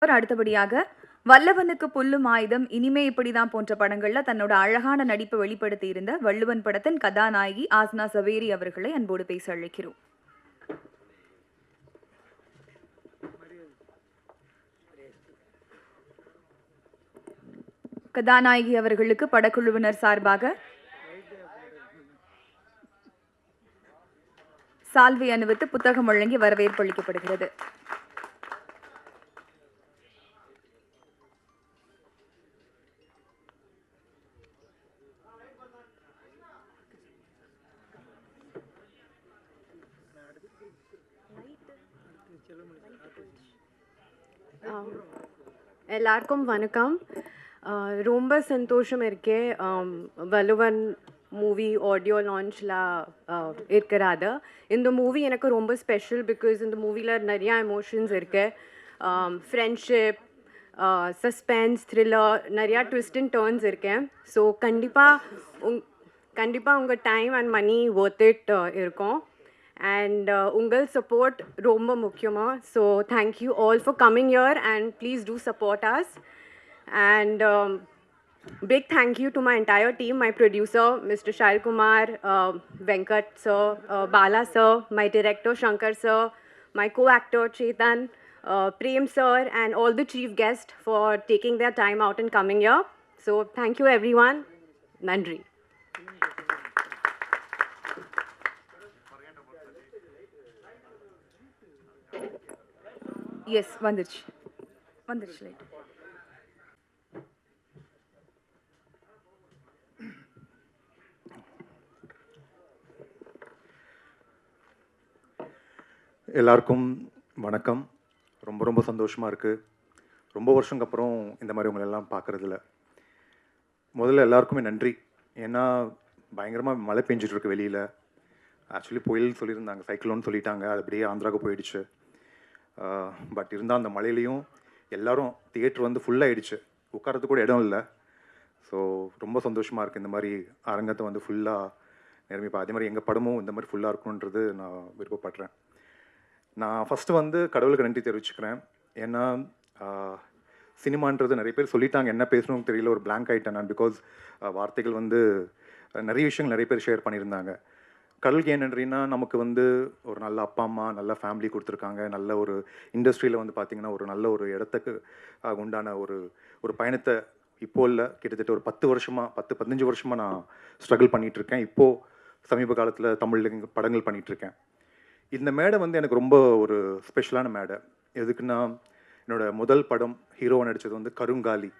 அடுத்தபடியாக வல்லவனுக்கு புல்லும் ஆயுதம், இனிமே இப்படிதான் போன்ற படங்கள்ல தன்னோட அழகான நடிப்பை வெளிப்படுத்தி இருந்த வள்ளுவன் படத்தின் கதாநாயகி ஆஸ்னா சவேரி அவர்களை அன்போடு பேச அழைக்கிறோம். கதாநாயகி அவர்களுக்கு படக்குழுவினர் சார்பாக சால்வை அணிவித்து புத்தகம் வழங்கி வரவேற்பு அளிக்கப்படுகிறது. எல்லாருக்கும் வணக்கம். ரொம்ப சந்தோஷம் இருக்கே வலுவன் மூவி ஆடியோ லான்ச்சில் இருக்கிறது. இந்த மூவி எனக்கு ரொம்ப ஸ்பெஷல் பிகாஸ் இந்த மூவியில் நிறையா எமோஷன்ஸ் இருக்கு. ஃப்ரெண்ட்ஷிப், சஸ்பென்ஸ், த்ரில்லர், நிறையா ட்விஸ்ட் அண்ட் டர்ன்ஸ் இருக்கேன். ஸோ கண்டிப்பாக உங்கள் time and money worth it இருக்கும். And ungal support romba mukyama, so thank you all for coming here and please do support us. And big thank you to my entire team, my producer Mr. Shail Kumar, Venkat sir, Bala sir, my director Shankar sir, my co-actor Chetan, Prem sir, and all the chief guests for taking their time out and coming here. So thank you everyone. Nandri. Yes வந்துருச்சு light. எல்லாருக்கும் வணக்கம். ரொம்ப ரொம்ப சந்தோஷமாக இருக்குது. ரொம்ப வருஷங்க அப்புறம் இந்த மாதிரி உங்களெல்லாம் பார்க்குறதில்ல. முதல்ல எல்லாருக்குமே நன்றி. ஏன்னா பயங்கரமாக மழை பெஞ்சிட்ருக்கு வெளியில். ஆக்சுவலி புயல் சொல்லியிருந்தாங்க, சைக்ளோன்னு சொல்லிட்டாங்க, அது அப்படியே ஆந்திராவுக்கு போயிடுச்சு. பட் இருந்தால் அந்த மழையிலையும் எல்லோரும் தியேட்டர் வந்து ஃபுல்லாகிடுச்சு, உட்காரத்துக்கு கூட இடம் இல்லை. ஸோ ரொம்ப சந்தோஷமாக இருக்குது இந்த மாதிரி அரங்கத்தை வந்து ஃபுல்லாக நிரம்பிப்பா. அதே மாதிரி எங்கள் படமும் இந்த மாதிரி ஃபுல்லாக இருக்கணுன்றது நான் விருப்பப்படுறேன். நான் ஃபஸ்ட்டு வந்து கடவுளுக்கு நன்றி தெரிவிச்சுக்கிறேன். ஏன்னா சினிமான்றது நிறைய பேர் சொல்லிட்டாங்க, என்ன பேசணும்னு தெரியல, ஒரு பிளாங்க் ஆகிட்டேன் நான். பிகாஸ் வார்த்தைகள் வந்து நிறைய விஷயங்கள் நிறைய பேர் ஷேர் பண்ணியிருந்தாங்க. கடவுளுக்கு ஏன் நன்றினா, நமக்கு வந்து ஒரு நல்ல அப்பா அம்மா, நல்ல ஃபேமிலி கொடுத்துருக்காங்க. நல்ல ஒரு இண்டஸ்ட்ரியில் வந்து பார்த்திங்கன்னா ஒரு நல்ல ஒரு இடத்துக்கு உண்டான ஒரு பயணத்தை இப்போ இல்லை, கிட்டத்தட்ட ஒரு 10-15 வருஷமாக நான் ஸ்ட்ரகிள் பண்ணிகிட்ருக்கேன். இப்போது சமீப காலத்தில் தமிழில் படங்கள் பண்ணிகிட்ருக்கேன். இந்த மேடை வந்து எனக்கு ரொம்ப ஒரு ஸ்பெஷலான மேடை. எதுக்குன்னா, என்னோடய முதல் படம் ஹீரோவை நடித்தது வந்து கருங்காலி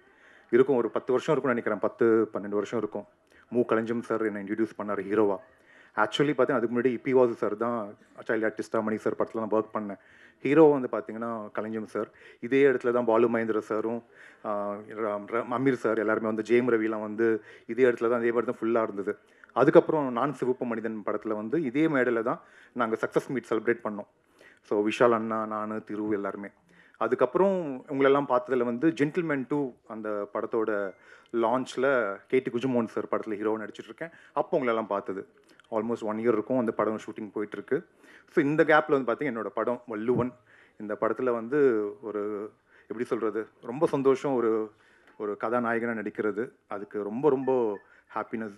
இருக்கும். ஒரு 10 வருஷம் இருக்கும்னு நினைக்கிறேன், 10-12 வருஷம் இருக்கும். மு. கலைஞம் சார் என்னை இன்ட்ரடியூஸ் பண்ணார் ஹீரோவாக. ஆக்சுவலி பார்த்தீங்கன்னா அதுக்கு முன்னாடி இப்பி வாசு சார் தான் சைல்டு ஆர்டிஸ்டாக மணி சார் படத்தில் நான் ஒர்க் பண்ணேன். ஹீரோ வந்து பார்த்தீங்கன்னா கலைஞம் சார். இதே இடத்துல தான் பாலு மகேந்திர சாரும் அமீர் சார் எல்லாருமே வந்து ஜெயம் ரவிலாம் வந்து இதே இடத்துல தான், அதே மாதிரி தான் ஃபுல்லாக இருந்தது. அதுக்கப்புறம் நான் சிவப்பு மனிதன் படத்தில் வந்து இதே மேடையில் தான் நாங்கள் சக்ஸஸ் மீட் செலிப்ரேட் பண்ணோம். ஸோ விஷால் அண்ணா, நான், திரு எல்லாருமே. அதுக்கப்புறம் உங்களெல்லாம் பார்த்ததில் வந்து ஜென்டில்மேன் 2 அந்த படத்தோட லான்ச்சில் கேடி குஜுமோகன் சார் படத்தில் ஹீரோவை நடிச்சிட்ருக்கேன். அப்போ உங்களெல்லாம் பார்த்தது ஆல்மோஸ்ட் 1 இயர் இருக்கும். அந்த படம் ஷூட்டிங் போயிட்டுருக்கு. ஸோ இந்த கேப்பில் வந்து பார்த்திங்கன்னா என்னோடய படம் வள்ளுவன். இந்த படத்தில் வந்து ஒரு எப்படி சொல்கிறது, ரொம்ப சந்தோஷம். ஒரு கதாநாயகனாக நடிக்கிறது, அதுக்கு ரொம்ப ரொம்ப ஹாப்பினஸ்.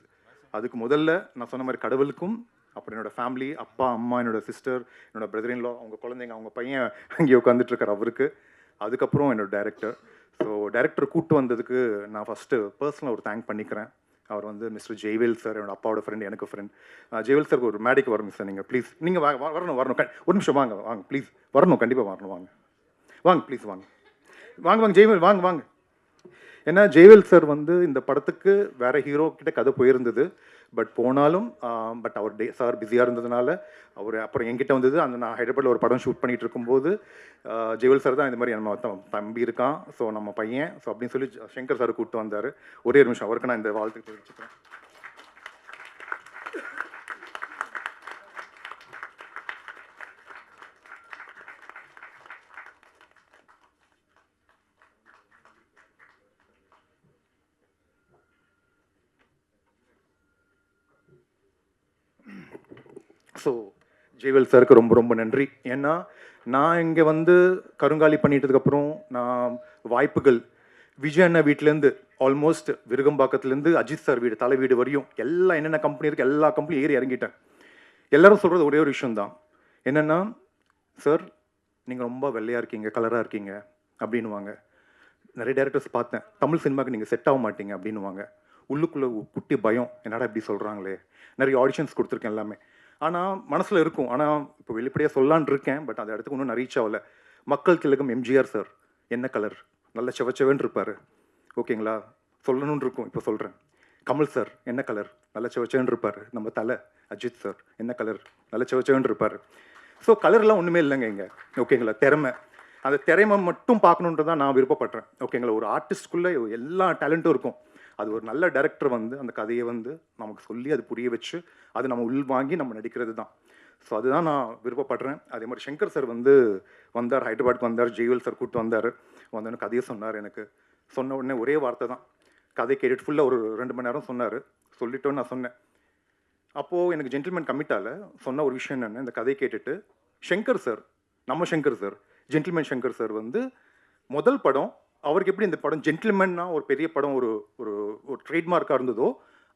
அதுக்கு முதல்ல நான் சொன்ன மாதிரி கடவுளுக்கும், அப்புறம் என்னோடய ஃபேமிலி, அப்பா அம்மா, என்னோடய சிஸ்டர், என்னோடய பிரதரின்லா, அவங்க குழந்தைங்க, அவங்க பையன் அங்கே உட்காந்துட்ருக்கார் அவருக்கு. அதுக்கப்புறம் என்னோடய டைரக்டர். ஸோ டைரக்டர் கூப்பிட்டு வந்ததுக்கு நான் ஃபஸ்ட்டு பர்சனலாக ஒரு தேங்க் பண்ணிக்கிறேன். அவர் வந்து மிஸ்டர் ஜெய்வேல் சார், என்னோட அப்பாவோட ஃப்ரெண்ட், எனக்கு ஃப்ரெண்ட். ஜெய்வேல் சார் ஒரு மேடைக்கு வரணும் சார், நீங்கள் ப்ளீஸ். நீங்கள் வரணும் ஒரு நிமிஷம் வாங்க ப்ளீஸ், வரணும், கண்டிப்பாக வரணும், வாங்க ப்ளீஸ், வாங்க ஜெய்வேல், வாங்க. ஏன்னா ஜெய்வேல் சார் வந்து இந்த படத்துக்கு வேறு ஹீரோ கிட்ட கதை போயிருந்தது. பட் போனாலும் பட் அவர் சார் பிஸியாக இருந்ததுனால அவர் அப்புறம் என்கிட்ட வந்தது. அந்த நான் ஹைதராபாத்தில் ஒரு படம் ஷூட் பண்ணிகிட்டு இருக்கும்போது ஜெய்வேல் சார் தான் இந்த மாதிரி நம்ம தம்பி இருக்கான், ஸோ நம்ம பையன், ஸோ அப்படின்னு சொல்லி சங்கர் சார் கூப்பிட்டு வந்தார். ஒரே நிமிஷம், அவருக்கு நான் இந்த வாழ்த்துக்கு தெரிவிச்சுக்கிறேன். ஸோ ஜெய்வல் சாருக்கு ரொம்ப ரொம்ப நன்றி. ஏன்னா நான் இங்கே வந்து கருங்காலி பண்ணிட்டதுக்கப்புறம் நான் வாய்ப்புகள் விஜய் அண்ணா வீட்டிலேருந்து ஆல்மோஸ்ட் விருகம்பாக்கத்துலேருந்து அஜித் சார் வீடு தலை வீடு வரையும் எல்லாம் என்னென்ன கம்பெனி இருக்குது எல்லா கம்பெனியும் ஏறி இறங்கிட்டேன். எல்லாரும் சொல்கிறது ஒரே ஒரு விஷயம்தான், என்னென்னா சார் நீங்கள் ரொம்ப வெள்ளையாக இருக்கீங்க, கலராக இருக்கீங்க அப்படின்னுவாங்க. நிறைய டேரக்டர்ஸ் பார்த்தேன், தமிழ் சினிமாவுக்கு நீங்கள் செட் ஆக மாட்டீங்க அப்படின்னுவாங்க. உள்ளுக்குள்ளே குட்டி பயம், என்னடா இப்படி சொல்கிறாங்களே. நிறைய ஆடிஷன்ஸ் கொடுத்துருக்கேன் எல்லாமே, ஆனால் மனசில் இருக்கும். ஆனால் இப்போ வெளிப்படையாக சொல்லலான் இருக்கேன், பட் அந்த இடத்துக்கு இன்னும் நான் ரீச் ஆகலை. மக்கள் திலகம் எம்ஜிஆர் சார் என்ன கலர், நல்ல செவச்செவன்னு இருப்பார், ஓகேங்களா, சொல்லணும்னு இருக்கும், இப்போ சொல்கிறேன். கமல் சார் என்ன கலர், நல்ல செவச்செவன்னு இருப்பார். நம்ம தலை அஜித் சார் என்ன கலர், நல்ல செவச்செவன்னு இருப்பார். ஸோ கலர்லாம் ஒன்றுமே இல்லைங்க இங்கே, ஓகேங்களா. திறமை, அந்த திறமை மட்டும் பார்க்கணுன்றதான் நான் விருப்பப்படுறேன், ஓகேங்களா. ஒரு ஆர்டிஸ்ட்குள்ளே எல்லா டேலண்ட்டும் இருக்கும். அது ஒரு நல்ல டைரக்டர் வந்து அந்த கதையை வந்து நமக்கு சொல்லி அது புரிய வச்சு அது நம்ம உள் வாங்கி நம்ம நடிக்கிறது தான். ஸோ அதுதான் நான் விருப்பப்படுறேன். அதே மாதிரி சங்கர் சார் வந்து வந்தார், ஹைதராபாத்துக்கு வந்தார், ஜெய்வல் சார் கூப்பிட்டு வந்தார். வந்தோன்னு கதையை சொன்னார். எனக்கு சொன்ன உடனே ஒரே வார்த்தை தான், கதை கேட்டுட்டு ஃபுல்லாக ஒரு 2 மணி நேரம் சொன்னார். சொல்லிட்டோன்னு நான் சொன்னேன். அப்போது எனக்கு ஜென்டில்மேன் கமிட்டால சொன்ன ஒரு விஷயம் என்னென்ன, இந்த கதையை கேட்டுட்டு சங்கர் சார், நம்ம Shankar sir, gentleman Shankar sir வந்து முதல் படம் அவருக்கு எப்படி இந்த படம் ஜென்டில்மேன்னா ஒரு பெரிய படம், ஒரு ஒரு ஒரு ட்ரேட்மார்க்காக இருந்ததோ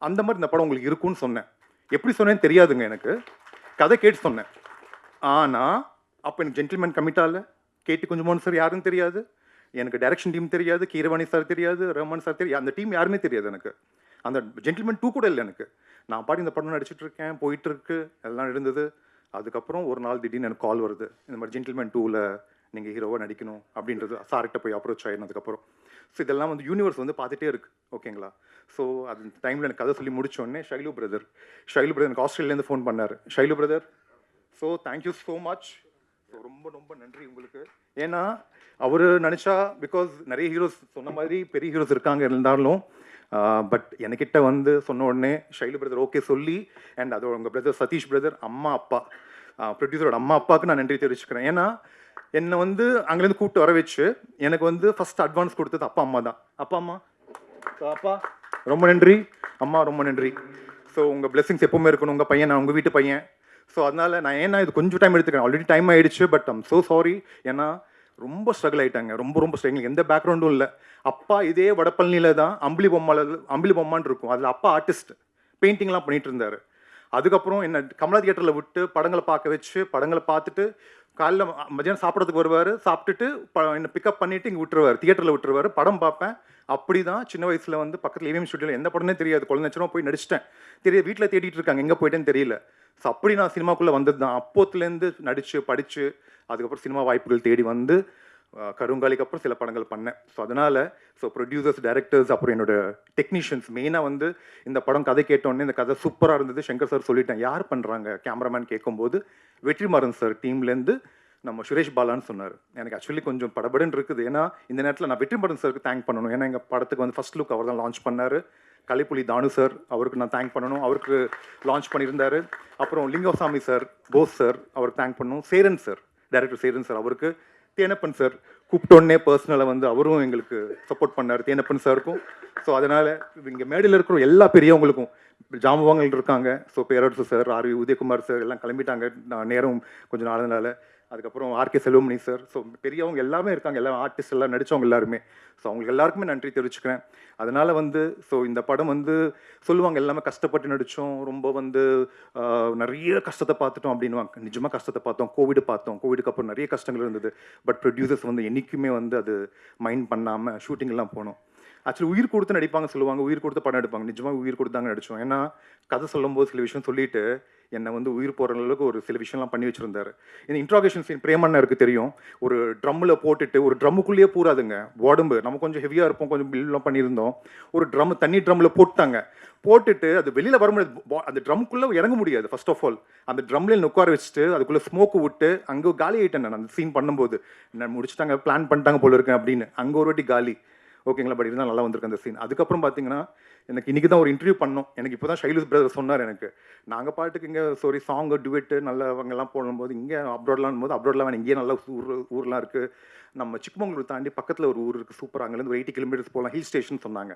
அந்த மாதிரி இந்த படம் உங்களுக்கு இருக்குன்னு சொன்னேன். எப்படி சொன்னேன்னு தெரியாதுங்க, எனக்கு கதை கேட்டு சொன்னேன். ஆனால் அப்போ எனக்கு ஜென்டில்மேன் கமிட்டால கேட்டு கொஞ்சம் சார் யாருன்னு தெரியாது, எனக்கு டைரக்ஷன் டீம் தெரியாது, கீரவாணி சார் தெரியாது, ரஹ்மான் சார் தெரியாது, அந்த டீம் யாருமே தெரியாது எனக்கு. அந்த ஜென்டில்மேன் 2 கூட இல்லை எனக்கு. நான் பாடி இந்த படம் நடிச்சிட்டு இருக்கேன், போயிட்டுருக்கு, எல்லாம் இருந்தது. அதுக்கப்புறம் ஒரு நாள் திடீர்னு எனக்கு கால் வருது, இந்த மாதிரி ஜென்டில்மேன் 2ல் நீங்கள் ஹீரோவாக நடிக்கணும் அப்படின்றது. சார்கிட்ட போய் அப்ரோச் ஆகினதுக்கப்புறம் ஸோ இதெல்லாம் வந்து யூனிவர்ஸ் வந்து பார்த்துட்டே இருக்குது, ஓகேங்களா. ஸோ அது டைமில் எனக்கு கதை சொல்லி முடிச்சோடனே ஷைலு பிரதர் எனக்கு ஆஸ்திரேலியாலேருந்து ஃபோன் பண்ணார். Shailu brother, so thank you so much. So ரொம்ப ரொம்ப நன்றி உங்களுக்கு. ஏன்னா அவர் நினச்சா, பிகாஸ் நிறைய ஹீரோஸ் சொன்ன மாதிரி பெரிய ஹீரோஸ் இருக்காங்க இருந்தாலும், பட் என்கிட்ட வந்து சொன்ன உடனே ஷைலு பிரதர் ஓகே சொல்லி, அண்ட் அதோட உங்கள் பிரதர் சதீஷ் பிரதர், அம்மா அப்பா, ப்ரொடியூசரோட அம்மா அப்பாவுக்கு நான் நன்றி தெரிவிச்சுக்கிறேன். ஏன்னா என்னை வந்து அங்கேருந்து கூப்பிட்டு வர வச்சு எனக்கு வந்து ஃபஸ்ட் அட்வான்ஸ் கொடுத்தது அப்பா அம்மா தான். அப்பா ரொம்ப நன்றி, அம்மா ரொம்ப நன்றி. ஸோ உங்கள் பிளெஸிங்ஸ் எப்பவுமே இருக்கணும். உங்கள் பையன், நான் உங்கள் வீட்டு பையன். ஸோ அதனால் நான் ஏன்னா இது கொஞ்சம் டைம் எடுத்துக்கிறேன், ஆல்ரெடி டைம் ஆகிடுச்சு, பட் ஐம் ஸோ சாரி. ஏன்னா ரொம்ப ஸ்ட்ரகிள் ஆகிட்டாங்க, ரொம்ப ஸ்ட்ரகிள். எந்த பேக்ரவுண்டும் இல்லை. அப்பா இதே வடப்பழனியில் தான் அம்பிளி பொம்மான்னு இருக்கும், அதில் அப்பா ஆர்டிஸ்ட், பெயிண்டிங்லாம் பண்ணிகிட்டு இருந்தார். அதுக்கப்புறம் என்ன கமலா தியேட்டரில் விட்டு படங்களை பார்க்க வச்சு, படங்களை பார்த்துட்டு காலைல மதியானம் சாப்பிட்றதுக்கு வருவார், சாப்பிட்டுட்டு என்னை பிக்கப் பண்ணிவிட்டு இங்கே விட்டுருவார், தியேட்டரில் விட்டுருவார், படம் பார்ப்பேன். அப்படி தான் சின்ன வயசில் வந்து பக்கத்தில் ஏவிஎம் ஸ்டுடியோவில் எந்த படமே தெரியாது, குழந்தை நச்சரமாக போய் நடிச்சிட்டேன். தெரியாது, வீட்டில் தேடிட்டு இருக்காங்க, எங்கே போயிட்டேன்னு தெரியல. ஸோ அப்படி நான் சினிமாக்குள்ளே வந்தது தான். அப்போத்துலேருந்து நடித்து படித்து அதுக்கப்புறம் சினிமா வாய்ப்புகள் தேடி வந்து கருங்காலிக்கு அப்புறம் சில படங்கள் பண்ணேன். ஸோ அதனால் ப்ரொடியூசர்ஸ், டைரக்டர்ஸ், அப்புறம் என்னோட டெக்னீஷியன்ஸ், மெயினாக வந்து இந்த படம் கதை கேட்டோடனே இந்த கதை சூப்பராக இருந்தது, சங்கர் சார் சொல்லிட்டேன், யார் பண்ணுறாங்க கேமராமேன் கேட்கும்போது வெற்றிமாறன் சார் டீம்லேருந்து நம்ம சுரேஷ் பாலான்னு சொன்னார். எனக்கு ஆக்சுவலி கொஞ்சம் படபடன்னு இருக்குது. ஏன்னா இந்த நேரத்தில் நான் வெற்றிமாறன் சாருக்கு தேங்க் பண்ணணும். ஏன்னா எங்கள் படத்துக்கு வந்து ஃபர்ஸ்ட் லுக் அவர் தான் லான்ச் பண்ணார். கலைப்புலி தானு சார், அவருக்கு நான் தேங்க் பண்ணணும், அவருக்கு லான்ச் பண்ணியிருந்தார். அப்புறம் லிங்கசாமி சார், போஸ் சார், அவருக்கு தேங்க் பண்ணணும். Cheran sir, director Cheran sir, அவருக்கு. தேனப்பன் சார் கூப்பிட்டோன்னே பர்சனலாக வந்து அவரும் எங்களுக்கு சப்போர்ட் பண்ணார், தேனப்பன் சாருக்கும். ஸோ அதனால் இங்கே மேடையில் இருக்கிற எல்லா பெரியவங்களுக்கும், ஜாம்பவாங்கள் இருக்காங்க. ஸோ பேரரசு சார், ஆர்வி உதயகுமார் சார் எல்லாம் கிளம்பிட்டாங்க, நான் நேரம் கொஞ்சம் நாளனால. அதுக்கப்புறம் ஆர்கே செல்வமணி சார், ஸோ பெரியவங்க எல்லாமே இருக்காங்க, எல்லாம் ஆர்டிஸ்ட் எல்லாம் நடித்தவங்க எல்லாருமே. ஸோ அவங்களுக்கு எல்லாருக்குமே நன்றி தெரிவிச்சுக்கிறேன். அதனால் வந்து இந்த படம் வந்து சொல்லுவாங்க எல்லாமே கஷ்டப்பட்டு நடித்தோம், ரொம்ப வந்து நிறைய கஷ்டத்தை பார்த்துட்டோம் அப்படின்வாங்க. நிஜமாக கஷ்டத்தை பார்த்தோம், கோவிடுக்கு அப்புறம் நிறைய கஷ்டங்கள் இருந்தது. பட் ப்ரொடியூசர்ஸ் வந்து என்றைக்குமே வந்து அது மைண்ட் பண்ணாமல் ஷூட்டிங்லாம் போனோம். ஆக்சுவலி உயிர் கொடுத்து நடிப்பாங்க சொல்லுவாங்க, உயிர் கொடுத்து படம் எடுப்பாங்க. நிஜமாக உயிர் கொடுத்தாங்க நடித்தோம். ஏன்னா கதை சொல்லும்போது சில விஷயம் சொல்லிட்டு என்னை வந்து உயிர் போகிற அளவுக்கு ஒரு சில விஷயம்லாம் பண்ணி வச்சுருந்தாரு. இந்த இன்ட்ராகேஷன் சீன் பிரேமண்ணருக்கு தெரியும், ஒரு ட்ரம்மில் போட்டுட்டு, ஒரு ட்ரம்முக்குள்ளேயே பூராதுங்க உடம்பு, நம்ம கொஞ்சம் ஹெவியாக இருப்போம், கொஞ்சம் பில்லாம் பண்ணியிருந்தோம். ஒரு தண்ணி ட்ரம்மில் போட்டுட்டு அது வெளியில் வர முடியாது, அந்த ட்ரம்க்குள்ளே இறங்க முடியாது. ஃபர்ஸ்ட் ஆஃப் ஆல் அந்த ட்ரம்மில் உட்கார வச்சுட்டு அதுக்குள்ளே ஸ்மோக்கு விட்டு அங்கே காலி ஆகிட்டேன் நான். அந்த சீன் பண்ணும்போது நான் முடிச்சுட்டாங்க, பிளான் பண்ணிட்டாங்க போல இருக்கேன் அப்படின்னு, அங்கே ஒரு வாட்டி காலி, ஓகேங்களா. பட் இருந்தால் நல்லா வந்திருக்கு அந்த சீன். அதுக்கப்புறம் பார்த்தீங்கன்னா எனக்கு இன்றைக்கி தான் ஒரு இன்டர்வியூ பண்ணோம். எனக்கு இப்போ தான் ஷைலு பிரதர் சொன்னார், எனக்கு நாங்கள் பாட்டுக்கு இங்கே சாங்கு டுவெட்டு நல்லவங்கெல்லாம் போடும்போது இங்கே அப்ராட்லாம் போது அப்ராட்லாம் வேணும், இங்கேயே நல்ல ஊர்லாம் இருக்குது. நம்ம சிக்மங்களூர் தாண்டி பக்கத்தில் ஒரு ஊர் இருக்குது சூப்பராக, அங்கேருந்து ஒரு 80 கிலோமீட்டர்ஸ் போகலாம், ஹில் ஸ்டேஷன் சொன்னாங்க.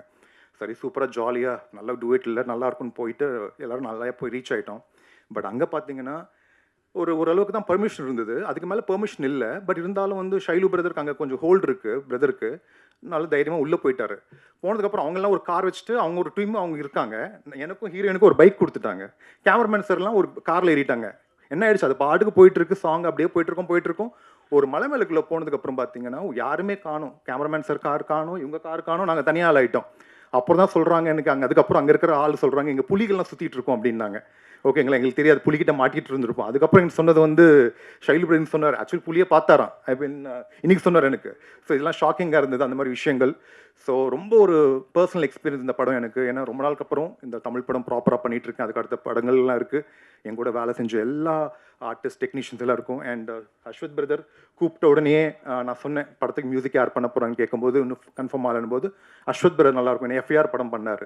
சரி சூப்பராக ஜாலியாக நல்லா டுவெட் இல்லை நல்லா இருக்குன்னு போயிட்டு எல்லோரும் நல்லா போய் ரீச் ஆகிட்டோம். பட் அங்கே பார்த்தீங்கன்னா ஓரளவுக்கு தான் பெர்மிஷன் இருந்தது. அதுக்கு மேலே பெர்மிஷன் இல்லை. பட் இருந்தாலும் வந்து ஷைலு பிரதருக்கு அங்கே கொஞ்சம் ஹோல்டு இருக்குது பிரதருக்கு. நல்ல தைரியமாக உள்ளே போயிட்டாரு. போனதுக்கப்புறம் அவங்கெல்லாம் ஒரு கார் வச்சுட்டு அவங்க ஒரு டீம் அவங்க இருக்காங்க. எனக்கும் ஹீரோயினுக்கும் ஒரு பைக் கொடுத்துட்டாங்க. கேமராமேன் சார்லாம் ஒரு காரில் ஏறிட்டாங்க. என்ன ஆயிடுச்சு, அது பாட்டுக்கு போயிட்டு இருக்கு, சாங் அப்படியே போயிட்டு இருக்கோம். ஒரு மலை மேலுக்குள்ளே போனதுக்கப்புறம் பார்த்தீங்கன்னா யாருமே காணும். கேமராமேன் சார் கார் காணும், இவங்க கார் காணும், நாங்கள் தனியாக ஆகிட்டோம். அப்புறம் தான் சொல்கிறாங்க எனக்கு அதுக்கப்புறம் அங்கே இருக்கிற ஆள் சொல்கிறாங்க, இங்கே புலிகள்லாம் சுற்றிட்டு இருக்கோம் அப்படின்னாங்க. ஓகேங்களா, எங்களுக்கு தெரியாது, புலிகிட்ட மாட்டிட்டு இருந்திருப்போம். அதுக்கப்புறம் எனக்கு சொன்னது வந்து ஷைலு பிரதர் சொன்னார், ஆக்சுவலி புலியை பார்த்தாராம். இன்னைக்கு சொன்னார் எனக்கு. ஸோ இதெல்லாம் ஷாக்கிங்காக இருந்தது அந்த மாதிரி விஷயங்கள். ஸோ ரொம்ப ஒரு பர்சனல் எக்ஸ்பீரியன்ஸ் இந்த படம் எனக்கு. ஏன்னா ரொம்ப நாளுக்கு அப்புறம் இந்த தமிழ் படம் ப்ராப்பராக பண்ணிட்டு இருக்கேன். அதுக்கு அடுத்த படங்கள்லாம் இருக்குது. என் கூட வேலை செஞ்ச எல்லா ஆர்டிஸ்ட் டெக்னீஷியன்ஸ் எல்லாம் இருக்கும். அண்ட் அஸ்வத் பிரதர் கூப்பிட்ட உடனே நான் சொன்னேன் படத்துக்கு மியூசிக் யார் பண்ண போகிறான்னு கேட்கும்போது இன்னும் கன்ஃபார்ம் ஆகலன்னு போது அஸ்வத் பிரதர் நல்லாயிருக்கும். என்ன எஃப்ஐஆர் படம் பண்ணார்.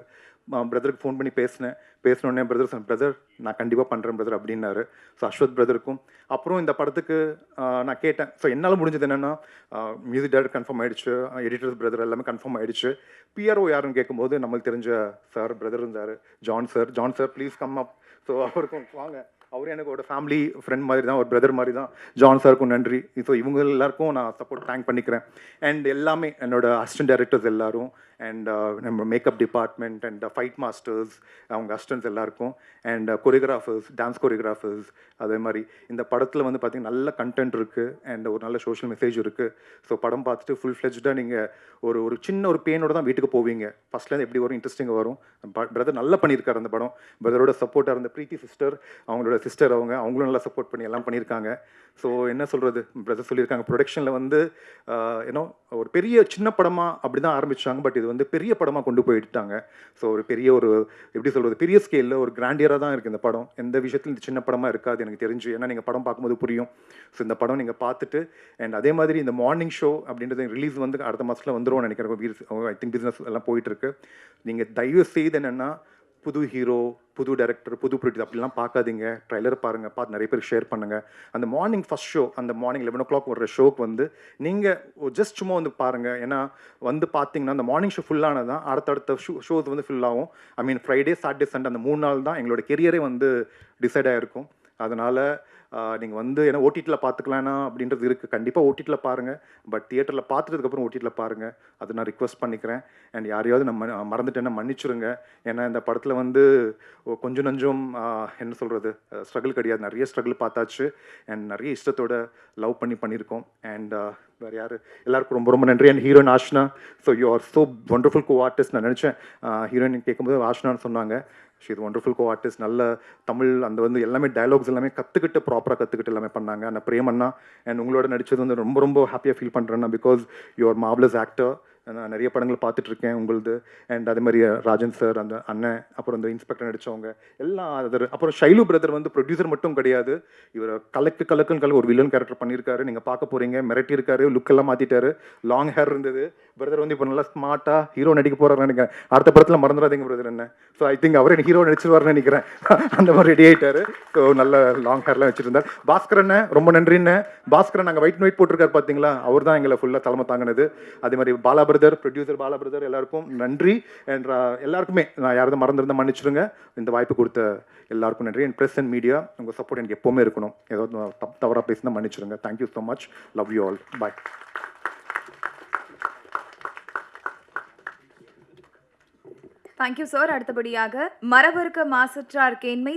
பிரதருக்கு ஃபோன் பண்ணி பேசினோடனே பிரதர் சொன்ன, பிரதர் நான் கண்டிப்பாக பண்ணுறேன் பிரதர் அப்படின்னாரு. ஸோ அஸ்வத் பிரதருக்கும் அப்புறம் இந்த படத்துக்கு நான் கேட்டேன். ஸோ என்னால் முடிஞ்சது என்னென்னா மியூசிக் டைரக்டர் கன்ஃபார்ம் ஆகிடுச்சு, எடிட்டர்ஸ் பிரதர் எல்லாமே கன்ஃபார்ம் ஆகிடுச்சு. பிஆர்ஓ யாருன்னு கேட்கும்போது நம்மளுக்கு தெரிஞ்ச சார் பிரதர் இருந்தார், John sir please come up. So அவருக்கும் வாங்க, அவரும் எனக்கு ஒரு ஃபேமிலி ஃப்ரெண்ட் மாதிரி தான், ஒரு பிரதர் மாதிரி தான். ஜான் சாருக்கும் நன்றி. ஸோ இவங்க எல்லாருக்கும் நான் சப்போர்ட் தேங்க் பண்ணிக்கிறேன். அண்ட் எல்லாமே என்னோட அசிஸ்டன்ட் டைரக்டர்ஸ் எல்லாரும், அண்ட் நம்ம makeup department and fight masters அவங்க அசிஸ்டன்ட்ஸ் எல்லாருக்கும், அண்ட் கொரியோகிராஃபர்ஸ், டான்ஸ் கொரியோகிராஃபர்ஸ். அதே மாதிரி இந்த படத்தில் வந்து பார்த்திங்கன்னா நல்ல கண்டென்ட் இருக்குது அண்ட் ஒரு நல்ல சோஷியல் மெசேஜ் இருக்குது. ஸோ படம் பார்த்துட்டு ஃபுல் ஃப்ளெஜ்டாக நீங்கள் ஒரு சின்ன ஒரு பெயினோட தான் வீட்டுக்கு போவீங்க. ஃபஸ்ட்லேருந்து எப்படி வரும், இன்ட்ரெஸ்டிங்காக வரும். பிரதர் நல்லா பண்ணியிருக்காரு அந்த படம். பிரதரோட சப்போர்ட்டாக இருந்த ப்ரீத்தி சிஸ்டர், அவங்களோட சிஸ்டர் அவங்களும் நல்லா சப்போர்ட் பண்ணி எல்லாம் பண்ணியிருக்காங்க. ஸோ என்ன சொல்கிறது, பிரதர் சொல்லியிருக்காங்க ப்ரொடக்ஷனில் வந்து ஏன்னோ ஒரு பெரிய சின்ன படமாக அப்படி தான் ஆரம்பித்தாங்க. பட் இது வந்து பெரிய படமாக கொண்டு போயிட்டாங்க. ஸோ ஒரு பெரிய ஒரு எப்படி சொல்கிறது, பெரிய ஸ்கேலில் ஒரு கிராண்டியராக தான் இருக்குது இந்த படம். எந்த விஷயத்துலையும் இந்த சின்ன படமாக இருக்காது எனக்கு தெரிஞ்சு. ஏன்னா நீங்கள் படம் பார்க்கும்போது புரியும். ஸோ இந்த படம் நீங்கள் பார்த்துட்டு அண்ட் அதே மாதிரி இந்த மார்னிங் ஷோ அப்படின்றது ரிலீஸ் வந்து அடுத்த மாதத்தில் வந்துடும் நினைக்கிறேன். ஐ திங்க் பிஸ்னஸ் எல்லாம் போயிட்டுருக்கு. நீங்கள் தயவு செய்து என்னென்னா புது ஹீரோ, புது டைரக்டர், புது ப்ரொடியூசர் அப்படிலாம் பார்க்காதீங்க. ட்ரைலர் பாருங்கள், பார்த்து நிறைய பேருக்கு ஷேர் பண்ணுங்கள். அந்த மார்னிங் ஃபஸ்ட் ஷோ, அந்த மார்னிங் 11 o'clock வர்ற ஷோக்கு வந்து நீங்கள் ஜஸ்ட் சும்மா வந்து பாருங்கள். ஏன்னா வந்து பார்த்தீங்கன்னா அந்த மார்னிங் ஷோ ஃபுல்லானது தான் அடுத்தடுத்த ஷோஸ் வந்து ஃபுல் ஆகும். ஐ மீன் ஃப்ரைடே, சாட்டர்டே, சண்டே அந்த 3 நாள் தான் எங்களோட கெரியரே வந்து டிசைட் ஆகிருக்கும். அதனால் நீங்கள் வந்து ஏன்னா ஓடிடியில் பார்த்துக்கலான்னா அப்படின்றது இருக்குது. கண்டிப்பாக ஓடிடியில் பாருங்கள். பட் தியேட்டரில் பார்த்துட்டதுக்கப்புறம் ஓடிடியில் பாருங்கள். அது நான் ரிக்வெஸ்ட் பண்ணிக்கிறேன். அண்ட் யாரையாவது நம்ம மறந்துட்டேன்னா மன்னிச்சுருங்க. ஏன்னா இந்த படத்தில் வந்து கொஞ்சம் நஞ்சம் என்ன சொல்கிறது ஸ்ட்ரகிள் கிடையாது, நிறைய ஸ்ட்ரகிள் பார்த்தாச்சு. அண்ட் நிறைய இஷ்டத்தோட லவ் பண்ணியிருக்கோம். அண்ட் வேறு யார், எல்லாருக்கும் ரொம்ப ரொம்ப நன்றி. And heroine ஆஷ்னா, so you are so wonderful co artist. நான் நினச்சேன் ஹீரோயின் கேட்கும்போது ஆஷ்னான்னு சொன்னாங்க. She is wonderful co artist. நல்ல தமிழ் அந்த வந்து எல்லாமே டயலாக்ஸ் எல்லாமே ப்ராப்பராக கற்றுக்கிட்டு எல்லாமே பண்ணாங்க. அந்த பிரேமண்ணா அண்ட் உங்களோட நடித்தது வந்து ரொம்ப ரொம்ப ஹாப்பியாக ஃபீல் பண்ணுறேன்னா because you are marvellous actor. நான் நிறைய படங்கள் பார்த்துட்ருக்கேன் உங்களுது. அண்ட் அதே மாதிரி ராஜன் சார், அந்த அண்ணன், அப்புறம் இந்த இன்ஸ்பெக்டர் நடித்தவங்க எல்லாம் அதர். அப்புறம் ஷைலு பிரதர் வந்து ப்ரொடியூசர் மட்டும் கிடையாது, இவர் கலக்குன்னு ஒரு வில்லன் கேரக்டர் பண்ணியிருக்காரு. நீங்கள் பார்க்க போகிறீங்க. மிரட்டியிருக்காரு, லுக்கெல்லாம் மாற்றிட்டாரு. லாங் ஹேர் இருந்தது. பிரதர் வந்து இப்போ நல்லா ஸ்மார்ட்டாக ஹீரோ நடிக்க போகிறாருன்னு நினைக்கிறேன். அடுத்த படத்தில் மறந்துடாதீங்க பிரதர் என்ன. ஸோ ஐ திங்க் அவரே ஹீரோ நடிச்சிருவாருன்னு நினைக்கிறேன். அந்த மாதிரி ரெடி ஆகிட்டாரு. ஸோ நல்ல லாங் ஹேர்லாம் வச்சுருந்தார். பாஸ்கரண்ணே ரொம்ப நன்றின்னு. பாஸ்கரன் நாங்கள் ஒயிட் போட்டிருக்காரு பார்த்தீங்களா, அவர் தான் எங்களை ஃபுல்லாக தலைமை தாங்கினது. அதே மாதிரி Bala brother, producer Bala brother, எல்லாருக்கும் நன்றி. அண்ட் எல்லாருக்குமே நான் யாராவது மறந்துருந்தால் மன்னிச்சிருங்க. இந்த வாய்ப்பு கொடுத்த எல்லாருக்கும் நன்றி. அண்ட் ப்ரெஸ் அண்ட் மீடியா உங்கள் சப்போர்ட் எனக்கு எப்போவுமே இருக்கணும். ஏதாவது தவறாக பேசினா மன்னிச்சிருங்க. Thank you so much. Love you all. Bye. Thank you sir. அடுத்தபடியாக மரபர்க்க மாசற்றார் கேண்மை